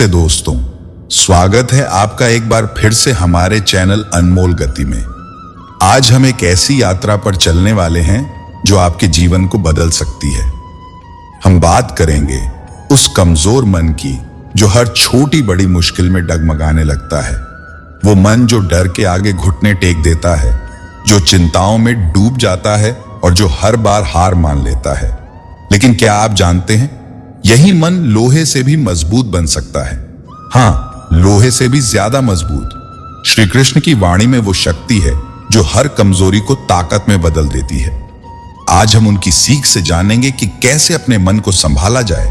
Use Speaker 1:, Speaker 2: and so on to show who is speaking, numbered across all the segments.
Speaker 1: नमस्ते दोस्तों, स्वागत है आपका एक बार फिर से हमारे चैनल अनमोल गति में। आज हम एक ऐसी यात्रा पर चलने वाले हैं जो आपके जीवन को बदल सकती है। हम बात करेंगे उस कमजोर मन की जो हर छोटी बड़ी मुश्किल में डगमगाने लगता है। वो मन जो डर के आगे घुटने टेक देता है, जो चिंताओं में डूब जाता है और जो हर बार हार मान लेता है। लेकिन क्या आप जानते हैं, यही मन लोहे से भी मजबूत बन सकता है। हाँ, लोहे से भी ज्यादा मजबूत। श्री कृष्ण की वाणी में वो शक्ति है जो हर कमजोरी को ताकत में बदल देती है। आज हम उनकी सीख से जानेंगे कि कैसे अपने मन को संभाला जाए,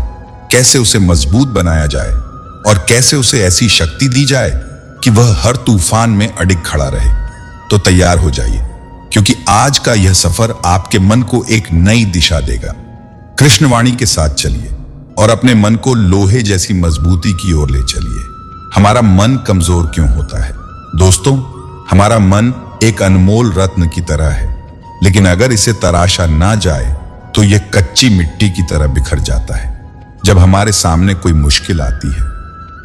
Speaker 1: कैसे उसे मजबूत बनाया जाए और कैसे उसे ऐसी शक्ति दी जाए कि वह हर तूफान में अडिग खड़ा रहे। तो तैयार हो जाइए, क्योंकि आज का यह सफर आपके मन को एक नई दिशा देगा। कृष्णवाणी के साथ चलिए और अपने मन को लोहे जैसी मजबूती की ओर ले चलिए। हमारा मन कमजोर क्यों होता है? दोस्तों, हमारा मन एक अनमोल रत्न की तरह है, लेकिन अगर इसे तराशा ना जाए तो यह कच्ची मिट्टी की तरह बिखर जाता है। जब हमारे सामने कोई मुश्किल आती है,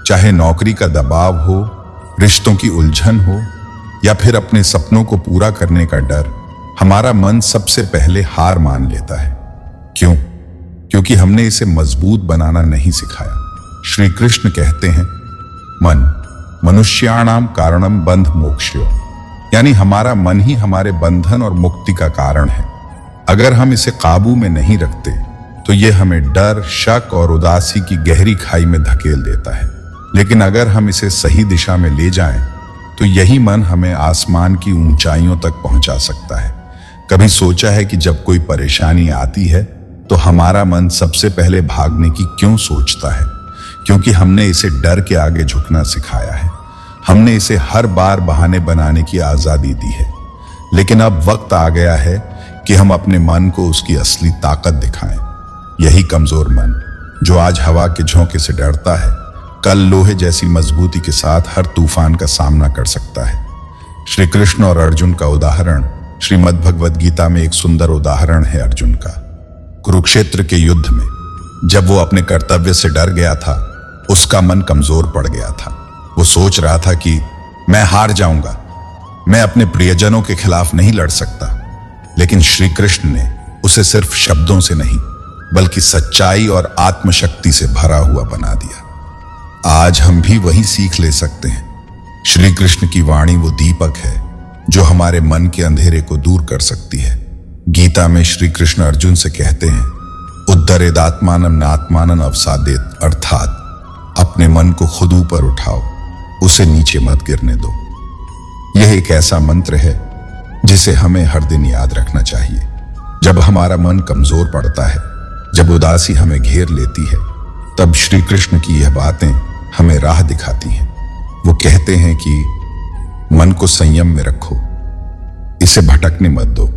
Speaker 1: चाहे नौकरी का दबाव हो, रिश्तों की उलझन हो या फिर अपने सपनों को पूरा करने का डर, हमारा मन सबसे पहले हार मान लेता है। क्यों? क्योंकि हमने इसे मजबूत बनाना नहीं सिखाया। श्री कृष्ण कहते हैं, मन मनुष्याणाम कारणम बंध मोक्ष्यो, यानी हमारा मन ही हमारे बंधन और मुक्ति का कारण है। अगर हम इसे काबू में नहीं रखते तो यह हमें डर, शक और उदासी की गहरी खाई में धकेल देता है। लेकिन अगर हम इसे सही दिशा में ले जाएं तो यही मन हमें आसमान की ऊंचाइयों तक पहुंचा सकता है। कभी सोचा है कि जब कोई परेशानी आती है तो हमारा मन सबसे पहले भागने की क्यों सोचता है? क्योंकि हमने इसे डर के आगे झुकना सिखाया है। हमने इसे हर बार बहाने बनाने की आजादी दी है। लेकिन अब वक्त आ गया है कि हम अपने मन को उसकी असली ताकत दिखाएं। यही कमजोर मन जो आज हवा के झोंके से डरता है, कल लोहे जैसी मजबूती के साथ हर तूफान का सामना कर सकता है। श्री कृष्ण और अर्जुन का उदाहरण श्रीमद् भगवद गीता में एक सुंदर उदाहरण है। अर्जुन का कुरुक्षेत्र के युद्ध में जब वो अपने कर्तव्य से डर गया था, उसका मन कमजोर पड़ गया था। वो सोच रहा था कि मैं हार जाऊंगा, मैं अपने प्रियजनों के खिलाफ नहीं लड़ सकता। लेकिन श्री कृष्ण ने उसे सिर्फ शब्दों से नहीं, बल्कि सच्चाई और आत्मशक्ति से भरा हुआ बना दिया। आज हम भी वही सीख ले सकते हैं। श्री कृष्ण की वाणी वो दीपक है जो हमारे मन के अंधेरे को दूर कर सकती है। गीता में श्री कृष्ण अर्जुन से कहते हैं, उद्धरेदात्मानं नात्मानं अवसादेत, अर्थात अपने मन को खुद ऊपर उठाओ, उसे नीचे मत गिरने दो। यह एक ऐसा मंत्र है जिसे हमें हर दिन याद रखना चाहिए। जब हमारा मन कमजोर पड़ता है, जब उदासी हमें घेर लेती है, तब श्री कृष्ण की यह बातें हमें राह दिखाती हैं। वो कहते हैं कि मन को संयम में रखो, इसे भटकने मत दो,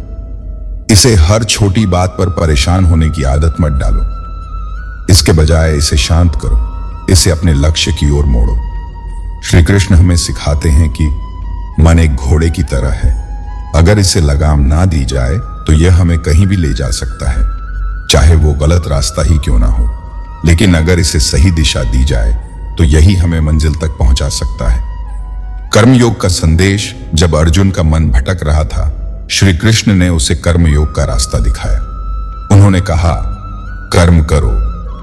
Speaker 1: इसे हर छोटी बात पर परेशान होने की आदत मत डालो। इसके बजाय इसे शांत करो, इसे अपने लक्ष्य की ओर मोड़ो। श्री कृष्ण हमें सिखाते हैं कि मन एक घोड़े की तरह है। अगर इसे लगाम ना दी जाए तो यह हमें कहीं भी ले जा सकता है, चाहे वो गलत रास्ता ही क्यों ना हो। लेकिन अगर इसे सही दिशा दी जाए तो यही हमें मंजिल तक पहुंचा सकता है। कर्मयोग का संदेश जब अर्जुन का मन भटक रहा था, श्री कृष्ण ने उसे कर्मयोग का रास्ता दिखाया। उन्होंने कहा, कर्म करो,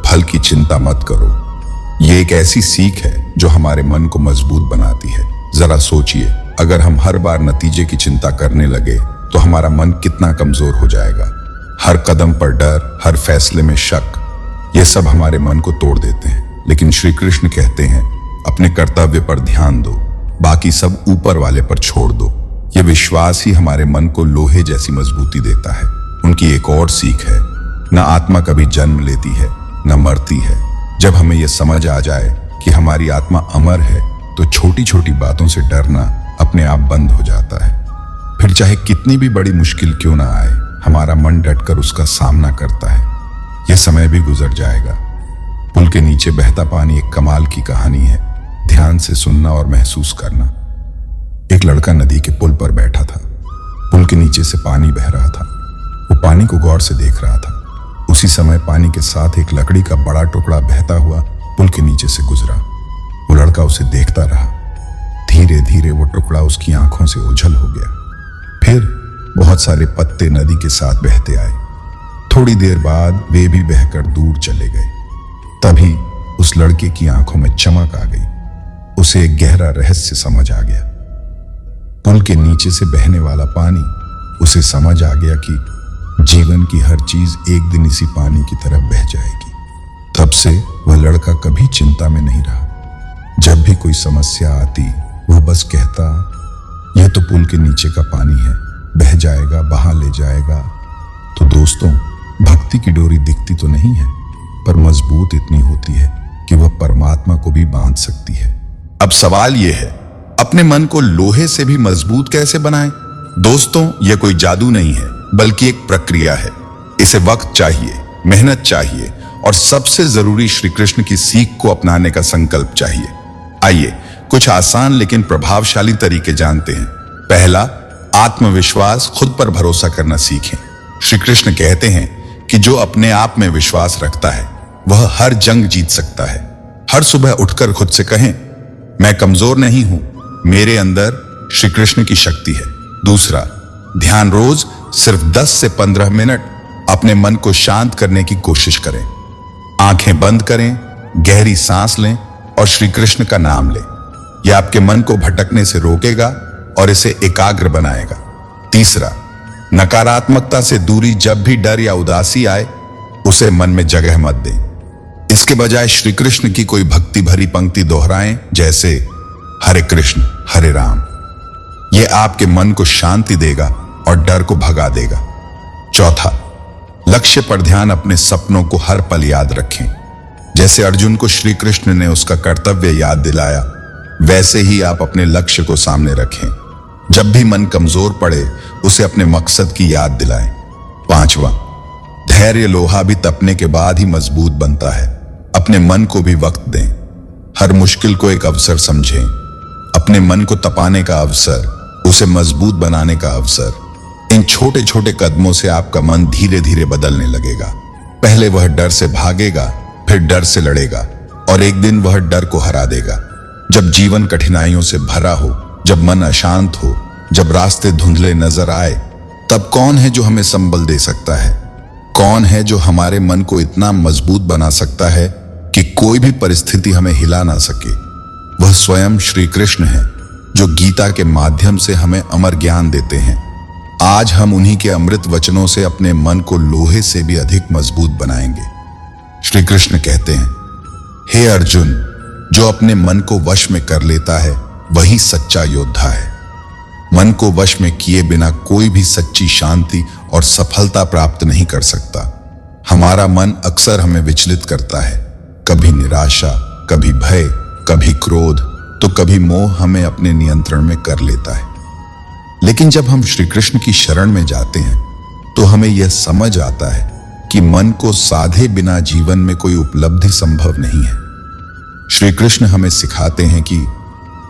Speaker 1: फल की चिंता मत करो। ये एक ऐसी सीख है जो हमारे मन को मजबूत बनाती है। जरा सोचिए, अगर हम हर बार नतीजे की चिंता करने लगे तो हमारा मन कितना कमजोर हो जाएगा। हर कदम पर डर, हर फैसले में शक, ये सब हमारे मन को तोड़ देते हैं। लेकिन श्री कृष्ण कहते हैं, अपने कर्तव्य पर ध्यान दो, बाकी सब ऊपर वाले पर छोड़ दो। ये विश्वास ही हमारे मन को लोहे जैसी मजबूती देता है। उनकी एक और सीख है, न आत्मा कभी जन्म लेती है न मरती है। जब हमें यह समझ आ जाए कि हमारी आत्मा अमर है तो छोटी छोटी बातों से डरना अपने आप बंद हो जाता है। फिर चाहे कितनी भी बड़ी मुश्किल क्यों ना आए, हमारा मन डटकर उसका सामना करता है। यह समय भी गुजर जाएगा। पुल के नीचे बहता पानी एक कमाल की कहानी है। ध्यान से सुनना और महसूस करना। एक लड़का नदी के पुल पर बैठा था। पुल के नीचे से पानी बह रहा था। वो पानी को गौर से देख रहा था। उसी समय पानी के साथ एक लकड़ी का बड़ा टुकड़ा बहता हुआ पुल के नीचे से गुजरा। लड़का उसे देखता रहा। धीरे धीरे वो टुकड़ा उसकी आंखों से ओझल हो गया। फिर बहुत सारे पत्ते नदी के साथ बहते आए। थोड़ी देर बाद वे भी बहकर दूर चले गए। तभी उस लड़के की आंखों में चमक आ गई। उसे एक गहरा रहस्य समझ आ गया। पुल के नीचे से बहने वाला पानी, उसे समझ आ गया कि जीवन की हर चीज एक दिन इसी पानी की तरफ बह जाएगी। तब से वह लड़का कभी चिंता में नहीं रहा। जब भी कोई समस्या आती, वह बस कहता, यह तो पुल के नीचे का पानी है, बह जाएगा, बहा ले जाएगा। तो दोस्तों, भक्ति की डोरी दिखती तो नहीं है, पर मजबूत इतनी होती है कि वह परमात्मा को भी बांध सकती है। अब सवाल यह है, अपने मन को लोहे से भी मजबूत कैसे बनाएं? दोस्तों, यह कोई जादू नहीं है, बल्कि एक प्रक्रिया है। इसे वक्त चाहिए, मेहनत चाहिए और सबसे जरूरी श्री कृष्ण की सीख को अपनाने का संकल्प चाहिए। आइए कुछ आसान लेकिन प्रभावशाली तरीके जानते हैं। पहला, आत्मविश्वास, खुद पर भरोसा करना सीखें। श्री कृष्ण कहते हैं कि जो अपने आप में विश्वास रखता है वह हर जंग जीत सकता है। हर सुबह उठकर खुद से कहें, मैं कमजोर नहीं हूं, मेरे अंदर श्री कृष्ण की शक्ति है। दूसरा, ध्यान रोज सिर्फ 10 से 15 मिनट अपने मन को शांत करने की कोशिश करें। आंखें बंद करें, गहरी सांस लें और श्री कृष्ण का नाम लें। यह आपके मन को भटकने से रोकेगा और इसे एकाग्र बनाएगा। तीसरा, नकारात्मकता से दूरी। जब भी डर या उदासी आए, उसे मन में जगह मत दें। इसके बजाय श्री कृष्ण की कोई भक्ति भरी पंक्ति दोहराएं, जैसे हरे कृष्ण हरे राम। यह आपके मन को शांति देगा और डर को भगा देगा। चौथा, लक्ष्य पर ध्यान। अपने सपनों को हर पल याद रखें। जैसे अर्जुन को श्री कृष्ण ने उसका कर्तव्य याद दिलाया, वैसे ही आप अपने लक्ष्य को सामने रखें। जब भी मन कमजोर पड़े, उसे अपने मकसद की याद दिलाएं। पांचवा, धैर्य। लोहा भी तपने के बाद ही मजबूत बनता है। अपने मन को भी वक्त दें। हर मुश्किल को एक अवसर समझें। अपने मन को तपाने का अवसर, उसे मजबूत बनाने का अवसर। इन छोटे छोटे कदमों से आपका मन धीरे धीरे बदलने लगेगा। पहले वह डर से भागेगा, फिर डर से लड़ेगा और एक दिन वह डर को हरा देगा। जब जीवन कठिनाइयों से भरा हो, जब मन अशांत हो, जब रास्ते धुंधले नजर आए, तब कौन है जो हमें संबल दे सकता है? कौन है जो हमारे मन को इतना मजबूत बना सकता है कि कोई भी परिस्थिति हमें हिला ना सके? वह स्वयं श्री कृष्ण है, जो गीता के माध्यम से हमें अमर ज्ञान देते हैं। आज हम उन्हीं के अमृत वचनों से अपने मन को लोहे से भी अधिक मजबूत बनाएंगे। श्री कृष्ण कहते हैं, हे अर्जुन, जो अपने मन को वश में कर लेता है वही सच्चा योद्धा है। मन को वश में किए बिना कोई भी सच्ची शांति और सफलता प्राप्त नहीं कर सकता। हमारा मन अक्सर हमें विचलित करता है। कभी निराशा, कभी भय, कभी क्रोध, तो कभी मोह हमें अपने नियंत्रण में कर लेता है। लेकिन जब हम श्री कृष्ण की शरण में जाते हैं, तो हमें यह समझ आता है कि मन को साधे बिना जीवन में कोई उपलब्धि संभव नहीं है। श्री कृष्ण हमें सिखाते हैं कि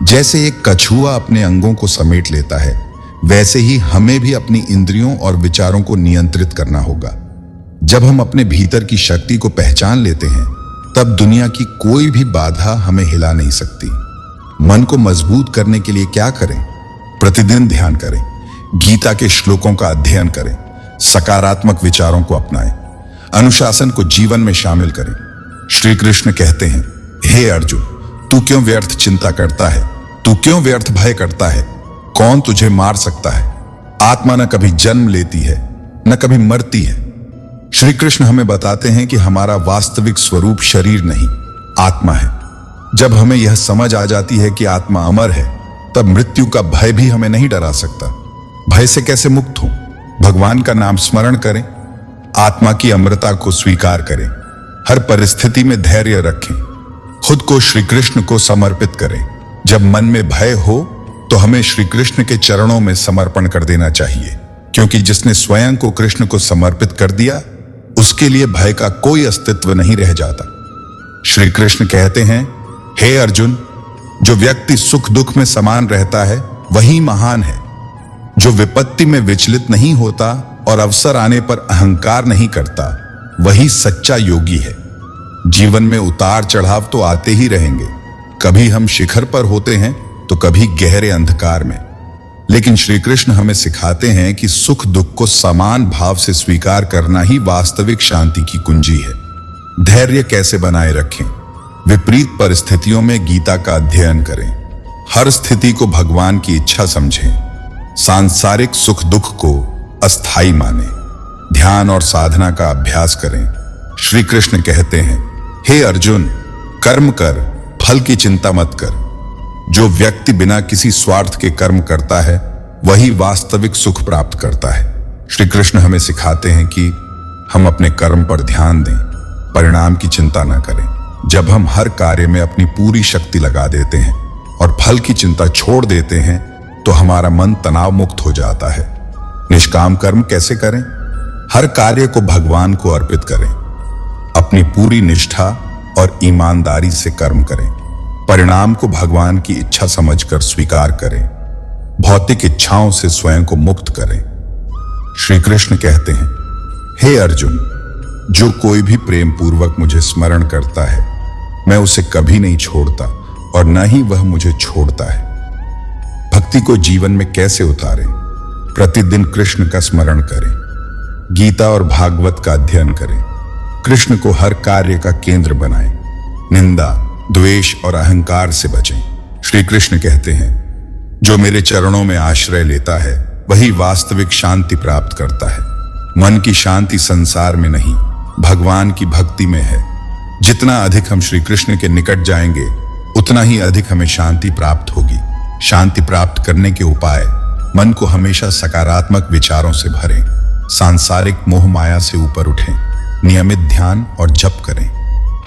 Speaker 1: जैसे एक कछुआ अपने अंगों को समेट लेता है, वैसे ही हमें भी अपनी इंद्रियों और विचारों को नियंत्रित करना होगा। जब हम अपने भीतर की शक्ति को पहचान लेते हैं, तब दुनिया की कोई भी बाधा हमें हिला नहीं सकती। मन को मजबूत करने के लिए क्या करें? प्रतिदिन ध्यान करें, गीता के श्लोकों का अध्ययन करें, सकारात्मक विचारों को अपनाएं, अनुशासन को जीवन में शामिल करें। श्री कृष्ण कहते हैं, हे अर्जुन, तू क्यों व्यर्थ चिंता करता है? तू क्यों व्यर्थ भय करता है? कौन तुझे मार सकता है? आत्मा न कभी जन्म लेती है, न कभी मरती है। श्री कृष्ण हमें बताते हैं कि हमारा वास्तविक स्वरूप शरीर नहीं, आत्मा है। जब हमें यह समझ आ जाती है कि आत्मा अमर है, तब मृत्यु का भय भी हमें नहीं डरा सकता। भय से कैसे मुक्त हो? भगवान का नाम स्मरण करें, आत्मा की अमरता को स्वीकार करें, हर परिस्थिति में धैर्य रखें, खुद को श्री कृष्ण को समर्पित करें। जब मन में भय हो, तो हमें श्री कृष्ण के चरणों में समर्पण कर देना चाहिए, क्योंकि जिसने स्वयं को कृष्ण को समर्पित कर दिया, उसके लिए भय का कोई अस्तित्व नहीं रह जाता। श्री कृष्ण कहते हैं, हे अर्जुन, जो व्यक्ति सुख दुख में समान रहता है वही महान है। जो विपत्ति में विचलित नहीं होता और अवसर आने पर अहंकार नहीं करता, वही सच्चा योगी है। जीवन में उतार चढ़ाव तो आते ही रहेंगे, कभी हम शिखर पर होते हैं तो कभी गहरे अंधकार में। लेकिन श्री कृष्ण हमें सिखाते हैं कि सुख दुख को समान भाव से स्वीकार करना ही वास्तविक शांति की कुंजी है। धैर्य कैसे बनाए रखें? विपरीत परिस्थितियों में गीता का अध्ययन करें। हर स्थिति को भगवान की इच्छा समझें। सांसारिक सुख दुख को अस्थाई माने। ध्यान और साधना का अभ्यास करें। श्री कृष्ण कहते हैं, हे अर्जुन, कर्म कर, फल की चिंता मत कर। जो व्यक्ति बिना किसी स्वार्थ के कर्म करता है वही वास्तविक सुख प्राप्त करता है। श्री कृष्ण हमें सिखाते हैं कि हम अपने कर्म पर ध्यान दें, परिणाम की चिंता न करें। जब हम हर कार्य में अपनी पूरी शक्ति लगा देते हैं और फल की चिंता छोड़ देते हैं तो हमारा मन तनाव मुक्त हो जाता है। निष्काम कर्म कैसे करें? हर कार्य को भगवान को अर्पित करें। अपनी पूरी निष्ठा और ईमानदारी से कर्म करें। परिणाम को भगवान की इच्छा समझकर स्वीकार करें। भौतिक इच्छाओं से स्वयं को मुक्त करें। श्री कृष्ण कहते हैं, हे अर्जुन, जो कोई भी प्रेम पूर्वक मुझे स्मरण करता है मैं उसे कभी नहीं छोड़ता और न ही वह मुझे छोड़ता है। भक्ति को जीवन में कैसे उतारें? प्रतिदिन कृष्ण का स्मरण करें। गीता और भागवत का अध्ययन करें। कृष्ण को हर कार्य का केंद्र बनाएं। निंदा, द्वेष और अहंकार से बचें। श्री कृष्ण कहते हैं, जो मेरे चरणों में आश्रय लेता है वही वास्तविक शांति प्राप्त करता है। मन की शांति संसार में नहीं, भगवान की भक्ति में है। जितना अधिक हम श्री कृष्ण के निकट जाएंगे उतना ही अधिक हमें शांति प्राप्त होगी। शांति प्राप्त करने के उपाय: मन को हमेशा सकारात्मक विचारों से भरें। सांसारिक मोह माया से ऊपर उठें। नियमित ध्यान और जप करें।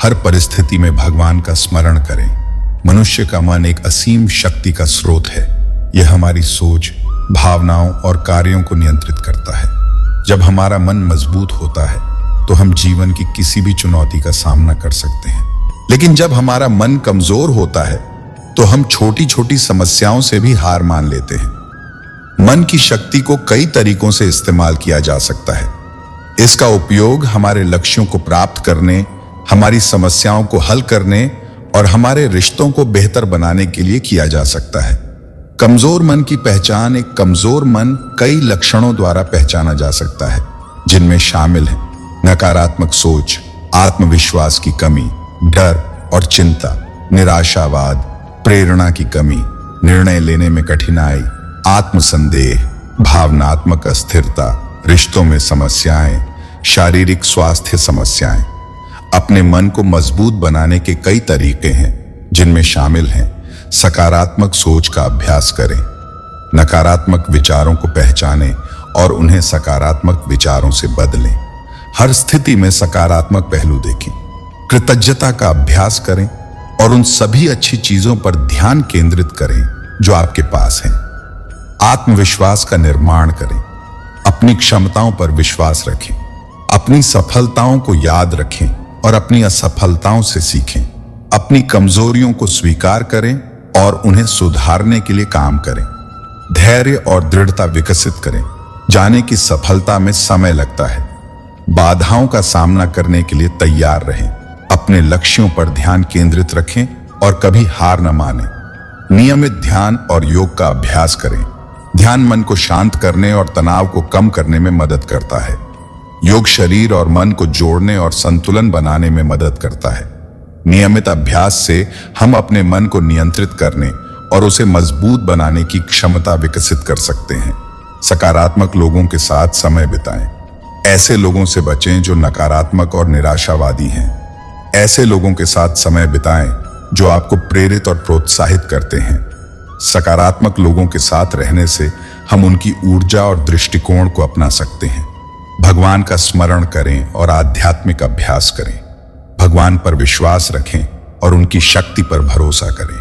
Speaker 1: हर परिस्थिति में भगवान का स्मरण करें। मनुष्य का मन एक असीम शक्ति का स्रोत है। यह हमारी सोच, भावनाओं और कार्यों को नियंत्रित करता है। जब हमारा मन मजबूत होता है तो हम जीवन की किसी भी चुनौती का सामना कर सकते हैं। लेकिन जब हमारा मन कमजोर होता है तो हम छोटी छोटी समस्याओं से भी हार मान लेते हैं। मन की शक्ति को कई तरीकों से इस्तेमाल किया जा सकता है। इसका उपयोग हमारे लक्ष्यों को प्राप्त करने, हमारी समस्याओं को हल करने और हमारे रिश्तों को बेहतर बनाने के लिए किया जा सकता है। कमजोर मन की पहचान: एक कमजोर मन कई लक्षणों द्वारा पहचाना जा सकता है, जिनमें शामिल है नकारात्मक सोच, आत्मविश्वास की कमी, डर और चिंता, निराशावाद, प्रेरणा की कमी, निर्णय लेने में कठिनाई, आत्मसंदेह, भावनात्मक अस्थिरता, रिश्तों में समस्याएं, शारीरिक स्वास्थ्य समस्याएं। अपने मन को मजबूत बनाने के कई तरीके हैं, जिनमें शामिल हैं सकारात्मक सोच का अभ्यास करें, नकारात्मक विचारों को पहचानें और उन्हें सकारात्मक विचारों से बदलें। हर स्थिति में सकारात्मक पहलू देखें। कृतज्ञता का अभ्यास करें और उन सभी अच्छी चीजों पर ध्यान केंद्रित करें जो आपके पास हैं। आत्मविश्वास का निर्माण करें। अपनी क्षमताओं पर विश्वास रखें। अपनी सफलताओं को याद रखें और अपनी असफलताओं से सीखें। अपनी कमजोरियों को स्वीकार करें और उन्हें सुधारने के लिए काम करें। धैर्य और दृढ़ता विकसित करें। जाने की सफलता में समय लगता है। बाधाओं का सामना करने के लिए तैयार रहें। अपने लक्ष्यों पर ध्यान केंद्रित रखें और कभी हार न मानें। नियमित ध्यान और योग का अभ्यास करें। ध्यान मन को शांत करने और तनाव को कम करने में मदद करता है। योग शरीर और मन को जोड़ने और संतुलन बनाने में मदद करता है। नियमित अभ्यास से हम अपने मन को नियंत्रित करने और उसे मजबूत बनाने की क्षमता विकसित कर सकते हैं। सकारात्मक लोगों के साथ समय बिताएं। ऐसे लोगों से बचें जो नकारात्मक और निराशावादी हैं। ऐसे लोगों के साथ समय बिताएं जो आपको प्रेरित और प्रोत्साहित करते हैं। सकारात्मक लोगों के साथ रहने से हम उनकी ऊर्जा और दृष्टिकोण को अपना सकते हैं। भगवान का स्मरण करें और आध्यात्मिक अभ्यास करें। भगवान पर विश्वास रखें और उनकी शक्ति पर भरोसा करें।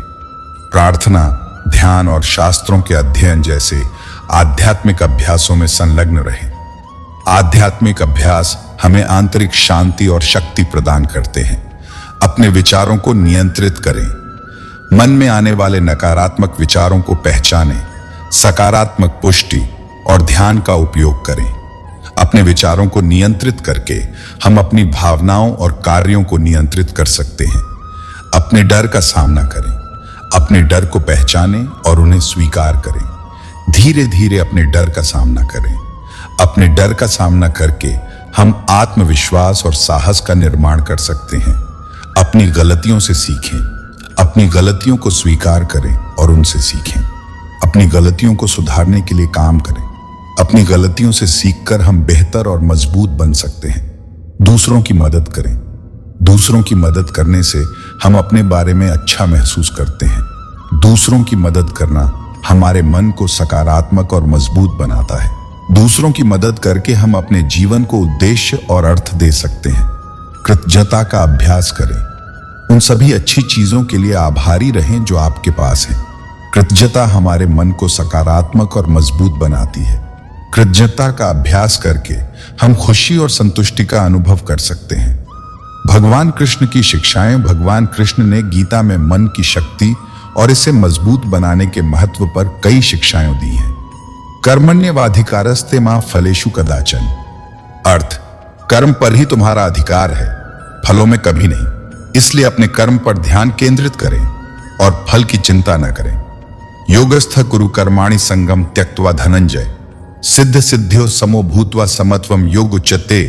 Speaker 1: प्रार्थना, ध्यान और शास्त्रों के अध्ययन जैसे आध्यात्मिक अभ्यासों में संलग्न रहें। आध्यात्मिक अभ्यास हमें आंतरिक शांति और शक्ति प्रदान करते हैं। अपने विचारों को नियंत्रित करें। मन में आने वाले नकारात्मक विचारों को पहचानें। सकारात्मक पुष्टि और ध्यान का उपयोग करें। अपने विचारों को नियंत्रित करके हम अपनी भावनाओं और कार्यों को नियंत्रित कर सकते हैं। अपने डर का सामना करें, अपने डर को पहचानें और उन्हें स्वीकार करें। धीरे धीरे अपने डर का सामना करें। अपने डर का सामना करके हम आत्मविश्वास और साहस का निर्माण कर सकते हैं। अपनी गलतियों से सीखें, अपनी गलतियों को स्वीकार करें और उनसे सीखें। अपनी गलतियों को सुधारने के लिए काम करें। अपनी गलतियों से सीखकर हम बेहतर और मजबूत बन सकते हैं। दूसरों की मदद करें। दूसरों की मदद करने से हम अपने बारे में अच्छा महसूस करते हैं। दूसरों की मदद करना हमारे मन को सकारात्मक और मजबूत बनाता है। दूसरों की मदद करके हम अपने जीवन को उद्देश्य और अर्थ दे सकते हैं। कृतज्ञता का अभ्यास करें। उन सभी अच्छी चीजों के लिए आभारी रहें जो आपके पास हैं। कृतज्ञता हमारे मन को सकारात्मक और मजबूत बनाती है। कृतज्ञता का अभ्यास करके हम खुशी और संतुष्टि का अनुभव कर सकते हैं। भगवान कृष्ण की शिक्षाएं। भगवान कृष्ण ने गीता में मन की शक्ति और इसे मजबूत बनाने के महत्व पर कई शिक्षाएं दी हैं। कर्मण्येवाधिकारस्ते मा फलेषु कदाचन। अर्थ, कर्म पर ही तुम्हारा अधिकार है, फलों में कभी नहीं। इसलिए अपने कर्म पर ध्यान केंद्रित करें और फल की चिंता न करें। योगस्थ कुरु कर्माणि संगम त्यक्त्वा धनंजय सिद्ध सिद्ध्यो समो भूत्वा समत्वम योग उच्यते।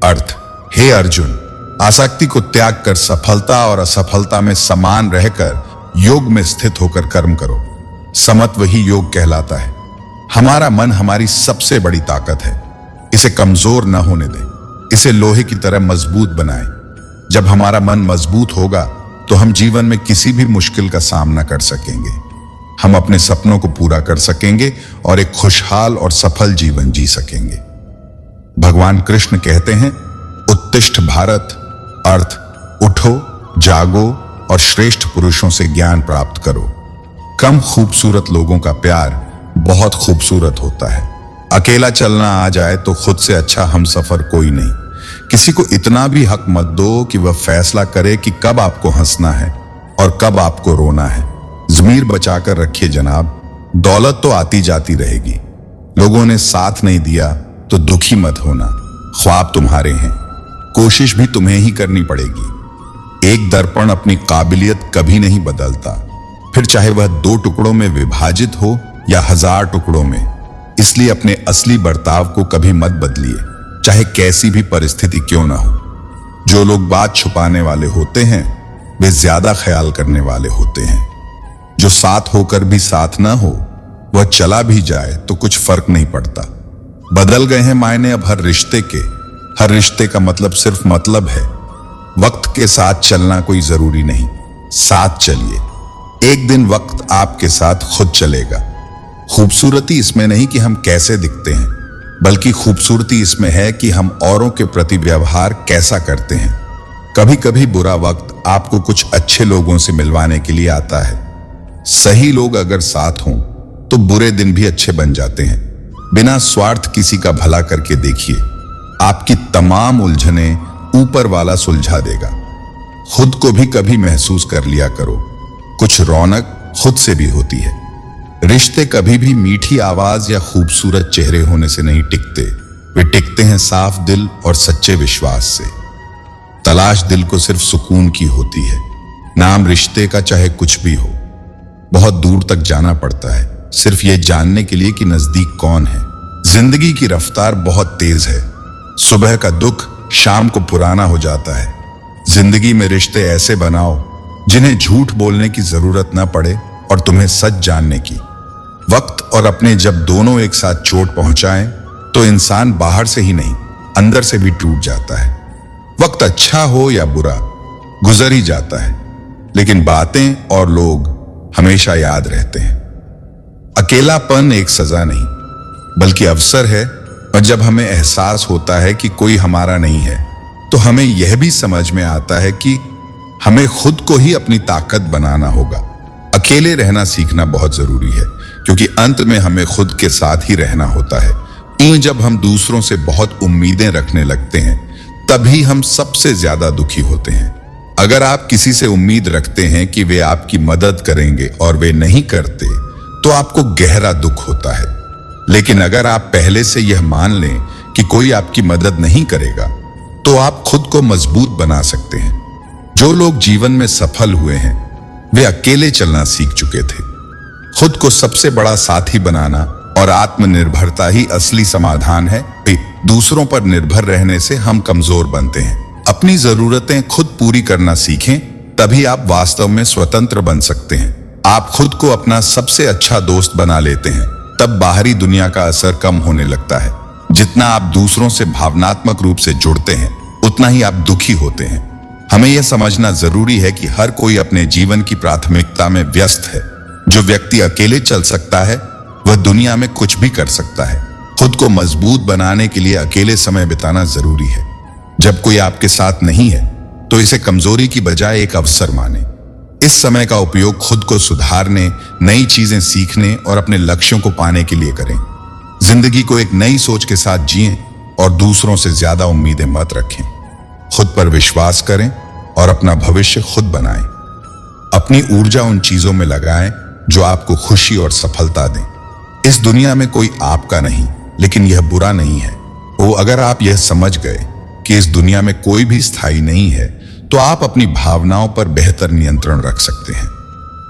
Speaker 1: अर्थ, हे अर्जुन, आसक्ति को त्याग कर सफलता और असफलता में समान रहकर योग में स्थित होकर कर्म करो। समत्व ही योग कहलाता है। हमारा मन हमारी सबसे बड़ी ताकत है। इसे कमजोर न होने दें। इसे लोहे की तरह मजबूत बनाएं। जब हमारा मन मजबूत होगा तो हम जीवन में किसी भी मुश्किल का सामना कर सकेंगे। हम अपने सपनों को पूरा कर सकेंगे और एक खुशहाल और सफल जीवन जी सकेंगे। भगवान कृष्ण कहते हैं, उत्तिष्ठ भारत। अर्थ, उठो, जागो और श्रेष्ठ पुरुषों से ज्ञान प्राप्त करो। कम खूबसूरत लोगों का प्यार बहुत खूबसूरत होता है। अकेला चलना आ जाए तो खुद से अच्छा हमसफर कोई नहीं। किसी को इतना भी हक मत दो कि वह फैसला करे कि कब आपको हंसना है और कब आपको रोना है। ज़मीर बचाकर रखिए जनाब। दौलत तो आती जाती रहेगी। लोगों ने साथ नहीं दिया तो दुखी मत होना। ख्वाब तुम्हारे हैं, कोशिश भी तुम्हें ही करनी पड़ेगी। एक दर्पण अपनी काबिलियत कभी नहीं बदलता, फिर चाहे वह 2 टुकड़ों में विभाजित हो या 1000 टुकड़ों में। इसलिए अपने असली बर्ताव को कभी मत बदलिए, चाहे कैसी भी परिस्थिति क्यों ना हो। जो लोग बात छुपाने वाले होते हैं वे ज्यादा ख्याल करने वाले होते हैं। जो साथ होकर भी साथ ना हो, वह चला भी जाए तो कुछ फर्क नहीं पड़ता। बदल गए हैं मायने अब हर रिश्ते के। हर रिश्ते का मतलब सिर्फ मतलब है। वक्त के साथ चलना कोई जरूरी नहीं। साथ चलिए। एक दिन वक्त आपके साथ खुद चलेगा। खूबसूरती इसमें नहीं कि हम कैसे दिखते हैं, बल्कि खूबसूरती इसमें है कि हम औरों के प्रति व्यवहार कैसा करते हैं। कभी कभी बुरा वक्त आपको कुछ अच्छे लोगों से मिलवाने के लिए आता है। सही लोग अगर साथ हों तो बुरे दिन भी अच्छे बन जाते हैं। बिना स्वार्थ किसी का भला करके देखिए, आपकी तमाम उलझनें ऊपर वाला सुलझा देगा। खुद को भी कभी महसूस कर लिया करो, कुछ रौनक खुद से भी होती है। रिश्ते कभी भी मीठी आवाज या खूबसूरत चेहरे होने से नहीं टिकते, वे टिकते हैं साफ दिल और सच्चे विश्वास से। तलाश दिल को सिर्फ सुकून की होती है। नाम रिश्ते का चाहे कुछ भी हो। बहुत दूर तक जाना पड़ता है सिर्फ ये जानने के लिए कि नजदीक कौन है। जिंदगी की रफ्तार बहुत तेज है। सुबह का दुख शाम को पुराना हो जाता है। जिंदगी में रिश्ते ऐसे बनाओ जिन्हें झूठ बोलने की जरूरत न पड़े और तुम्हें सच जानने की। वक्त और अपने जब दोनों एक साथ चोट पहुंचाएं तो इंसान बाहर से ही नहीं अंदर से भी टूट जाता है। वक्त अच्छा हो या बुरा गुजर ही जाता है, लेकिन बातें और लोग हमेशा याद रहते हैं। अकेलापन एक सजा नहीं बल्कि अवसर है, और जब हमें एहसास होता है कि कोई हमारा नहीं है तो हमें यह भी समझ में आता है कि हमें खुद को ही अपनी ताकत बनाना होगा। अकेले रहना सीखना बहुत जरूरी है, क्योंकि अंत में हमें खुद के साथ ही रहना होता है। जब हम दूसरों से बहुत उम्मीदें रखने लगते हैं तभी हम सबसे ज्यादा दुखी होते हैं। अगर आप किसी से उम्मीद रखते हैं कि वे आपकी मदद करेंगे और वे नहीं करते तो आपको गहरा दुख होता है। लेकिन अगर आप पहले से यह मान लें कि कोई आपकी मदद नहीं करेगा तो आप खुद को मजबूत बना सकते हैं। जो लोग जीवन में सफल हुए हैं वे अकेले चलना सीख चुके थे। खुद को सबसे बड़ा साथी बनाना और आत्मनिर्भरता ही असली समाधान है। दूसरों पर निर्भर रहने से हम कमजोर बनते हैं। अपनी जरूरतें खुद पूरी करना सीखें, तभी आप वास्तव में स्वतंत्र बन सकते हैं। आप खुद को अपना सबसे अच्छा दोस्त बना लेते हैं, तब बाहरी दुनिया का असर कम होने लगता है। जितना आप दूसरों से भावनात्मक रूप से जुड़ते हैं, उतना ही आप दुखी होते हैं। हमें यह समझना जरूरी है कि हर कोई अपने जीवन की प्राथमिकता में व्यस्त है। जो व्यक्ति अकेले चल सकता है वह दुनिया में कुछ भी कर सकता है। खुद को मजबूत बनाने के लिए अकेले समय बिताना जरूरी है। जब कोई आपके साथ नहीं है तो इसे कमजोरी की बजाय एक अवसर माने। इस समय का उपयोग खुद को सुधारने, नई चीजें सीखने और अपने लक्ष्यों को पाने के लिए करें। जिंदगी को एक नई सोच के साथ जिएं और दूसरों से ज्यादा उम्मीदें मत रखें। खुद पर विश्वास करें और अपना भविष्य खुद बनाएं। अपनी ऊर्जा उन चीजों में लगाएं जो आपको खुशी और सफलता दें। इस दुनिया में कोई आपका नहीं, लेकिन यह बुरा नहीं है। अगर आप यह समझ गए कि इस दुनिया में कोई भी स्थायी नहीं है, तो आप अपनी भावनाओं पर बेहतर नियंत्रण रख सकते हैं।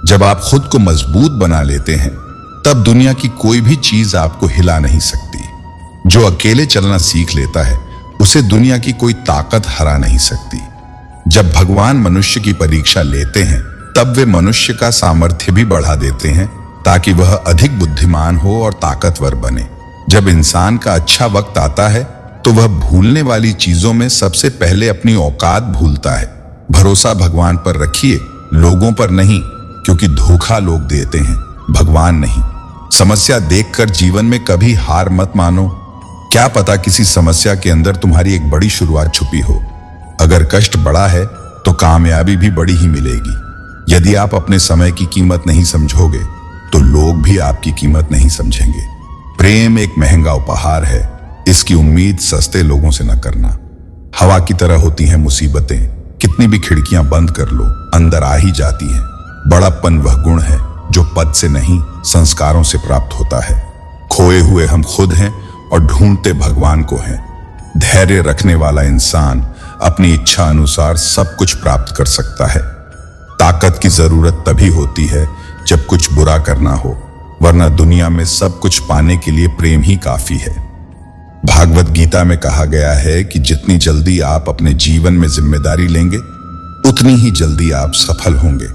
Speaker 1: जब आप खुद को मजबूत बना लेते हैं, तब दुनिया की कोई भी चीज आपको हिला नहीं सकती। जो अकेले चलना सीख लेता है, उसे दुनिया की कोई ताकत हरा नहीं सकती। जब भगवान मनुष्य की परीक्षा लेते हैं, तब वे मनुष्य का सामर्थ्य भी बढ़ा देते हैं, ताकि वह अधिक बुद्धिमान हो और ताकतवर बने। जब इंसान का अच्छा वक्त आता है, तो वह भूलने वाली चीजों में सबसे पहले अपनी औकात भूलता है। भरोसा भगवान पर रखिए, लोगों पर नहीं, क्योंकि धोखा लोग देते हैं, भगवान नहीं। समस्या देखकर जीवन में कभी हार मत मानो। क्या पता किसी समस्या के अंदर तुम्हारी एक बड़ी शुरुआत छुपी हो। अगर कष्ट बड़ा है तो कामयाबी भी बड़ी ही मिलेगी। यदि आप अपने समय की कीमत नहीं समझोगे, तो लोग भी आपकी कीमत नहीं समझेंगे। प्रेम एक महंगा उपहार है, इसकी उम्मीद सस्ते लोगों से न करना। हवा की तरह होती हैं मुसीबतें, कितनी भी खिड़कियां बंद कर लो, अंदर आ ही जाती हैं। बड़प्पन वह गुण है जो पद से नहीं, संस्कारों से प्राप्त होता है। खोए हुए हम खुद हैं और ढूंढते भगवान को हैं। धैर्य रखने वाला इंसान अपनी इच्छा अनुसार सब कुछ प्राप्त कर सकता है। ताकत की जरूरत तभी होती है जब कुछ बुरा करना हो, वरना दुनिया में सब कुछ पाने के लिए प्रेम ही काफी है। भागवत गीता में कहा गया है कि जितनी जल्दी आप अपने जीवन में जिम्मेदारी लेंगे, उतनी ही जल्दी आप सफल होंगे।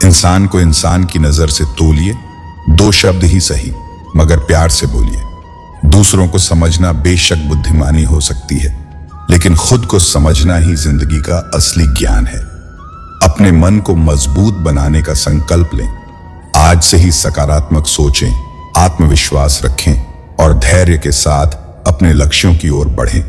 Speaker 1: इंसान को इंसान की नजर से तोलिए, 2 शब्द ही सही, मगर प्यार से बोलिए। दूसरों को समझना बेशक बुद्धिमानी हो सकती है, लेकिन खुद को समझना ही जिंदगी का असली ज्ञान है। अपने मन को मजबूत बनाने का संकल्प लें। आज से ही सकारात्मक सोचें, आत्मविश्वास रखें और धैर्य के साथ अपने लक्ष्यों की ओर बढ़ें।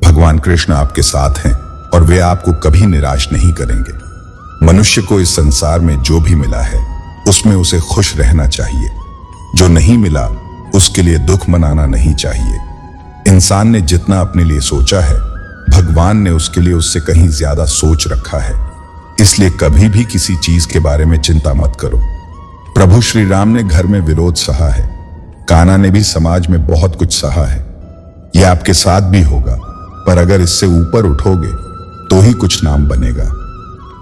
Speaker 1: भगवान कृष्ण आपके साथ हैं और वे आपको कभी निराश नहीं करेंगे। मनुष्य को इस संसार में जो भी मिला है, उसमें उसे खुश रहना चाहिए। जो नहीं मिला, उसके लिए दुख मनाना नहीं चाहिए। इंसान ने जितना अपने लिए सोचा है, भगवान ने उसके लिए उससे कहीं ज्यादा सोच रखा है। इसलिए कभी भी किसी चीज के बारे में चिंता मत करो। प्रभु श्री राम ने घर में विरोध सहा है, कान्हा ने भी समाज में बहुत कुछ सहा है। यह आपके साथ भी होगा, पर अगर इससे ऊपर उठोगे तो ही कुछ नाम बनेगा।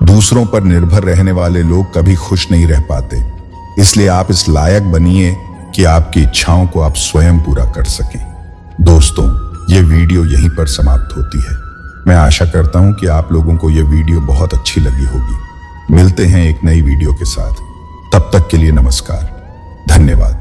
Speaker 1: दूसरों पर निर्भर रहने वाले लोग कभी खुश नहीं रह पाते। इसलिए आप इस लायक बनिए कि आपकी इच्छाओं को आप स्वयं पूरा कर सकें। दोस्तों, ये वीडियो यहीं पर समाप्त होती है। मैं आशा करता हूं कि आप लोगों को यह वीडियो बहुत अच्छी लगी होगी। मिलते हैं एक नई वीडियो के साथ। तब तक के लिए नमस्कार, धन्यवाद।